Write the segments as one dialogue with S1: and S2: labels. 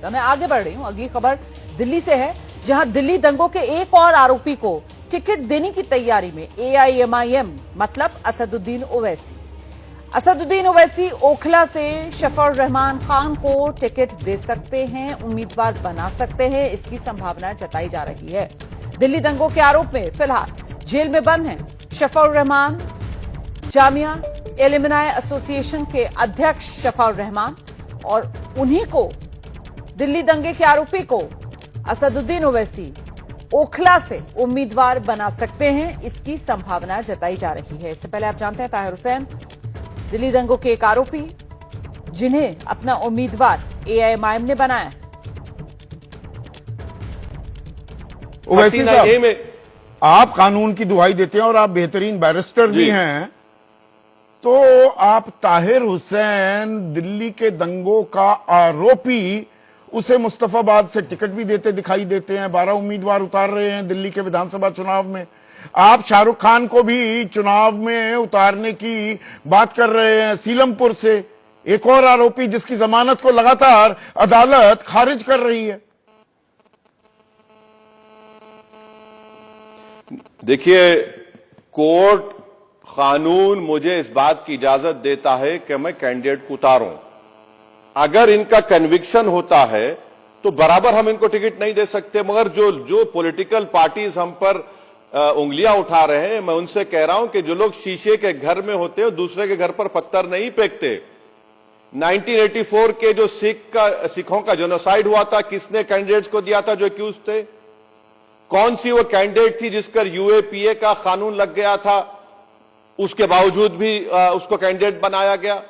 S1: जाएगा। मैं आगे बढ़ रही हूं, अगली खबर दिल्ली से है, जहां दिल्ली दंगों के एक और आरोपी को टिकट देने की तैयारी में एआईएमआईएम मतलब असदुद्दीन ओवैसी। असदुद्दीन ओवैसी ओखला से शफौर रहमान खान को टिकट दे सकते हैं, उम्मीदवार बना सकते हैं, इसकी संभावना जताई जा रही है। दिल्ली दंगों के आरोप में फिलहाल जेल में बंद हैं शफौर रहमान, जामिया एलुमनाई एसोसिएशन के अध्यक्ष शफौर रहमान, और उन्हीं को दिल्ली दंगे के आरोपी को असदुद्दीन ओवैसी ओखला से उम्मीदवार बना सकते हैं, इसकी संभावना जताई जा रही है। इससे पहले आप जानते हैं ताहिर हुसैन दिल्ली दंगों के एक आरोपी जिन्हें अपना उम्मीदवार एआईएमआईएम ने बनाया।
S2: ओवैसी साहब, आप कानून की दुहाई देते हैं और आप बेहतरीन बैरिस्टर भी हैं, तो आप ताहिर हुसैन दिल्ली के दंगों का आरोपी, उसे मुस्तफाबाद से टिकट भी देते दिखाई देते हैं, 12 उम्मीदवार उतार रहे हैं दिल्ली के विधानसभा चुनाव में। आप शाहरुख खान को भी चुनाव में उतारने की बात कर रहे हैं सीलमपुर से, एक और आरोपी जिसकी जमानत को लगातार अदालत खारिज कर रही है।
S3: देखिए, कोर्ट कानून मुझे इस बात की इजाजत देता है कि मैं कैंडिडेट को उतारूं। अगर इनका कन्विक्शन होता है तो बराबर हम इनको टिकट नहीं दे सकते, मगर जो पॉलिटिकल पार्टीज हम पर उंगलियां उठा रहे हैं, मैं उनसे कह रहा हूं कि जो लोग शीशे के घर में होते हैं दूसरे के घर पर पत्थर नहीं फेंकते। 1984 के जो सिखों का जेनोसाइड हुआ था, किसने कैंडिडेट्स को दिया था जो एक्यूज थे? कौन सी वो कैंडिडेट थी जिस पर यूएपीए का कानून लग गया था, उसके बावजूद भी उसको कैंडिडेट बनाया गया?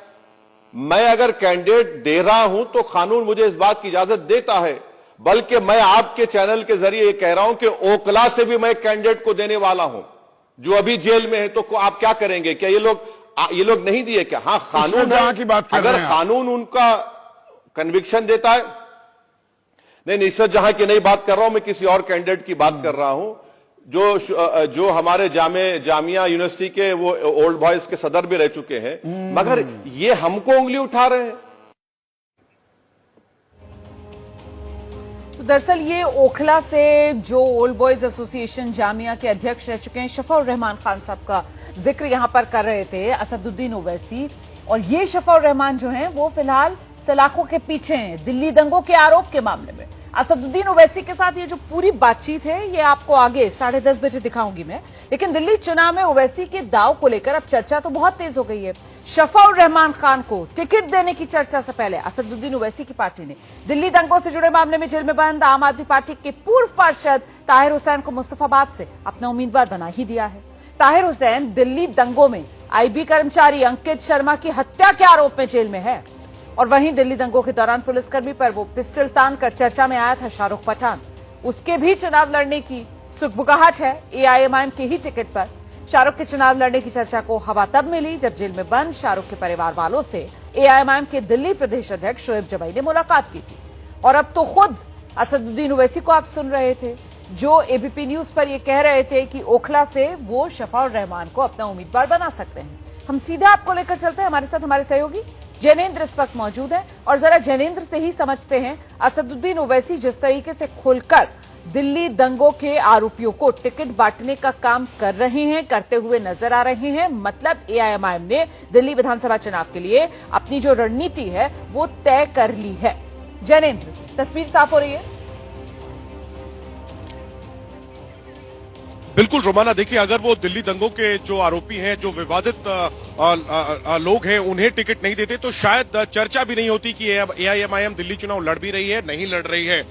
S3: मैं अगर कैंडिडेट दे रहा हूं तो कानून मुझे इस बात की इजाजत देता है, बल्कि मैं आपके चैनल के जरिए ये कह रहा हूं कि ओखला से भी मैं कैंडिडेट को देने वाला हूं जो अभी जेल में है। तो आप क्या करेंगे? क्या ये लोग नहीं दिए क्या? हाँ, कानून है,
S2: की बात कर
S3: अगर
S2: रहे हैं
S3: कानून उनका कन्विक्शन देता है। नहीं, सर, जहां की नहीं बात कर रहा हूं मैं, किसी और कैंडिडेट की बात कर रहा हूं जो हमारे जामिया यूनिवर्सिटी के वो ओल्ड बॉयज के सदर भी रह चुके हैं, मगर ये हमको उंगली उठा रहे हैं।
S1: तो दरअसल ये ओखला से जो ओल्ड बॉयज एसोसिएशन जामिया के अध्यक्ष रह चुके हैं शफौर रहमान खान साहब का जिक्र यहां पर कर रहे थे असदुद्दीन ओवैसी, और ये शफौर रहमान जो हैं वो फिलहाल सलाखों के पीछे हैं दिल्ली दंगों के आरोप के मामले में। असदुद्दीन ओवैसी के साथ ये जो पूरी बातचीत है ये आपको आगे 10:30 बजे दिखाऊंगी मैं, लेकिन दिल्ली चुनाव में ओवैसी के दाव को लेकर अब चर्चा तो बहुत तेज हो गई है। शफौर रहमान खान को टिकट देने की चर्चा से पहले असदुद्दीन ओवैसी की पार्टी ने दिल्ली दंगों से जुड़े मामले में जेल में बंद आम आदमी पार्टी के पूर्व पार्षद ताहिर हुसैन को मुस्तफाबाद से अपना उम्मीदवार बना ही दिया है। ताहिर हुसैन दिल्ली दंगों में आईबी कर्मचारी अंकित शर्मा की हत्या के आरोप में जेल में है, और वहीं दिल्ली दंगों के दौरान पुलिसकर्मी पर वो पिस्टल तान कर चर्चा में आया था शाहरुख पठान, उसके भी चुनाव लड़ने की सुगबुगाहट है एआईएमआईएम के ही टिकट पर। शाहरुख के चुनाव लड़ने की चर्चा को हवा तब मिली जब जेल में बंद शाहरुख के परिवार वालों से एआईएमआईएम के दिल्ली प्रदेश अध्यक्ष शोएब जमाई ने मुलाकात की थी। और अब तो खुद असदुद्दीन ओवैसी को आप सुन रहे थे जो एबीपी न्यूज पर यह कह रहे थे कि ओखला से वो शफौर रहमान को अपना उम्मीदवार बना सकते हैं। हम सीधे आपको लेकर चलते हैं, हमारे साथ हमारे सहयोगी जैनेंद्र इस वक्त मौजूद है, और जरा जैनेंद्र से ही समझते हैं असदुद्दीन ओवैसी जिस तरीके से खुलकर दिल्ली दंगों के आरोपियों को टिकट बांटने का काम कर रहे हैं, करते हुए नजर आ रहे हैं, मतलब एआईएमआईएम ने दिल्ली विधानसभा चुनाव के लिए अपनी जो रणनीति है वो तय कर ली है। जैनेंद्र, तस्वीर साफ हो रही है?
S4: बिल्कुल रोमाना, देखिए, अगर वो दिल्ली दंगों के जो आरोपी हैं, जो विवादित लोग हैं, उन्हें टिकट नहीं देते तो शायद चर्चा भी नहीं होती कि एआईएमआईएम दिल्ली चुनाव लड़ भी रही है, नहीं लड़ रही है।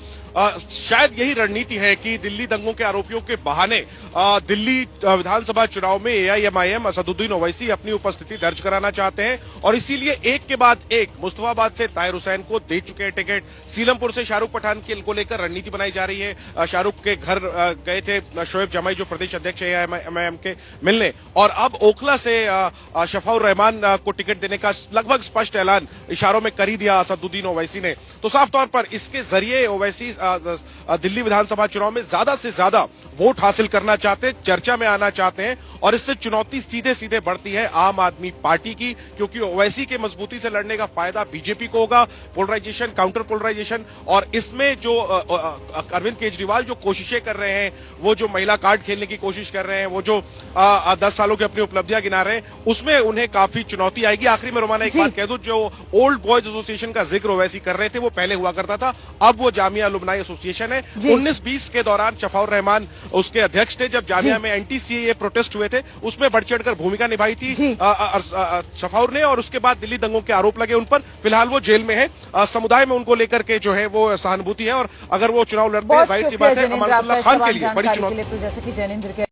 S4: शायद यही रणनीति है कि दिल्ली दंगों के आरोपियों के बहाने दिल्ली विधानसभा चुनाव में एआईएमआईएम असदुद्दीन ओवैसी अपनी उपस्थिति दर्ज कराना चाहते हैं, और इसीलिए एक के बाद एक मुस्तफाबाद से ताहिर हुसैन को दे चुके हैं टिकट, सीलमपुर से शाहरुख पठान को लेकर रणनीति बनाई जा रही है। शाहरुख के घर गए थे शोएब जमाई जो प्रदेश अध्यक्ष एआईएमआईएम के मिलने, और अब ओखला से शफाउर रहमान को टिकट देने का लगभग स्पष्ट ऐलान इशारों में कर ही दिया असदुद्दीन ओवैसी ने। तो साफ तौर पर इसके जरिए ओवैसी दिल्ली विधानसभा चुनाव में ज्यादा से ज्यादा वोट हासिल करना चाहते हैं, चर्चा में आना चाहते हैं और इससे चुनौती सीधे सीधे बढ़ती है आम आदमी पार्टी की, क्योंकि ओवैसी के मजबूती से लड़ने का फायदा बीजेपी को होगा, पोलराइजेशन, काउंटर पोलराइजेशन। और इसमें जो अरविंद केजरीवाल जो कोशिशें कर रहे हैं, वो जो महिला कार्ड खेलने की कोशिश कर रहे हैं, वो जो 10 सालों की अपनी उपलब्धियां गिना रहे हैं, उसमें उन्हें काफी चुनौती आएगी। आखिरी में रोमाना एक बात कह दूं, जो ओल्ड बॉयज एसोसिएशन का जिक्र ओवैसी कर रहे थे वो पहले हुआ करता था, अब वो जामिया अलुमनाई एसोसिएशन है। 19-20 के दौरान शफाउर रहमान उसके अध्यक्ष थे, जब जामिया में एंटी सीएए प्रोटेस्ट हुए थे, उसमें बढ़ चढ़कर भूमिका निभाई थी शफाउर ने, और उसके बाद दिल्ली दंगों के आरोप लगे उन पर। फिलहाल वो जेल में है। समुदाय में उनको लेकर के जो है वो सहानुभूति है और अगर वो चुनाव लड़ते हैं, जाहिर सी बात है अमानुल्लाह खान के लिए बड़ी चुनौती।
S1: जैसे कि जैनेंद्र के